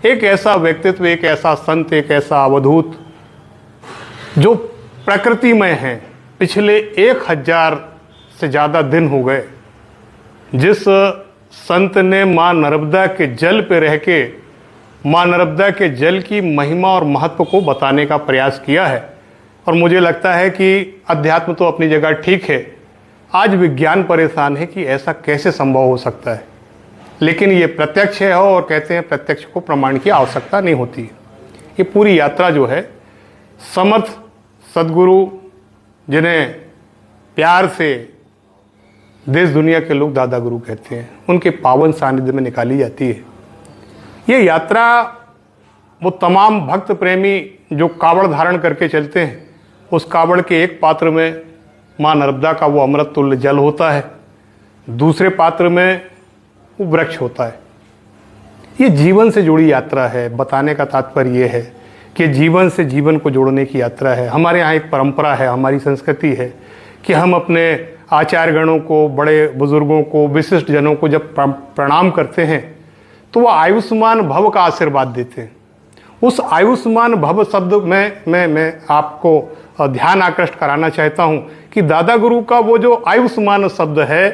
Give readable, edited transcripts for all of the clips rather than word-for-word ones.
एक ऐसा व्यक्तित्व, एक ऐसा संत, एक ऐसा अवधूत जो प्रकृतिमय है। पिछले 1000 से ज़्यादा दिन हो गए जिस संत ने माँ नर्मदा के जल पे रह के माँ नर्मदा के जल की महिमा और महत्व को बताने का प्रयास किया है। और मुझे लगता है कि अध्यात्म तो अपनी जगह ठीक है, आज विज्ञान परेशान है कि ऐसा कैसे संभव हो सकता है, लेकिन ये प्रत्यक्ष है और कहते हैं प्रत्यक्ष को प्रमाण की आवश्यकता नहीं होती। ये पूरी यात्रा जो है समर्थ सद्गुरु, जिन्हें प्यार से देश दुनिया के लोग दादा गुरु कहते हैं, उनके पावन सानिध्य में निकाली जाती है। ये यात्रा वो तमाम भक्त प्रेमी जो कावड़ धारण करके चलते हैं, उस कावड़ के एक पात्र में माँ नर्मदा का वो अमृत तुल्य जल होता है, दूसरे पात्र में वो वृक्ष होता है। ये जीवन से जुड़ी यात्रा है। बताने का तात्पर्य ये है कि जीवन से जीवन को जोड़ने की यात्रा है। हमारे यहाँ एक परंपरा है, हमारी संस्कृति है कि हम अपने आचार्यगणों को, बड़े बुजुर्गों को, विशिष्ट जनों को जब प्रणाम करते हैं तो वो आयुष्मान भव का आशीर्वाद देते हैं। उस आयुष्मान भव शब्द में मैं आपको ध्यान आकृष्ट कराना चाहता हूँ कि दादा गुरु का वो जो आयुष्मान शब्द है,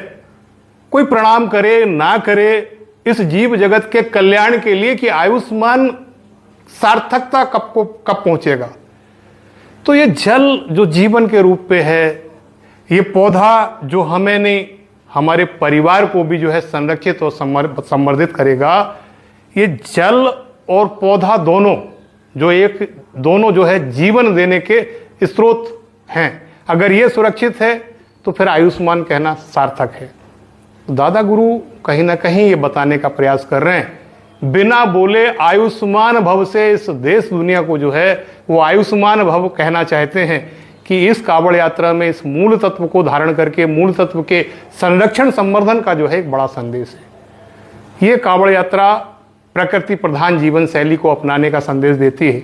कोई प्रणाम करे ना करे इस जीव जगत के कल्याण के लिए कि आयुष्मान सार्थकता कब पहुंचेगा। तो ये जल जो जीवन के रूप पे है, ये पौधा जो हमें नहीं, हमारे परिवार को भी जो है संरक्षित और संवर्धित करेगा। ये जल और पौधा दोनों जो है जीवन देने के स्रोत हैं। अगर ये सुरक्षित है तो फिर आयुष्मान कहना सार्थक है। दादा गुरु कहीं ना कहीं ये बताने का प्रयास कर रहे हैं, बिना बोले आयुष्मान भव से इस देश दुनिया को जो है वो आयुष्मान भव कहना चाहते हैं कि इस कावड़ यात्रा में इस मूल तत्व को धारण करके मूल तत्व के संरक्षण संवर्धन का जो है एक बड़ा संदेश है। ये कावड़ यात्रा प्रकृति प्रधान जीवन शैली को अपनाने का संदेश देती है।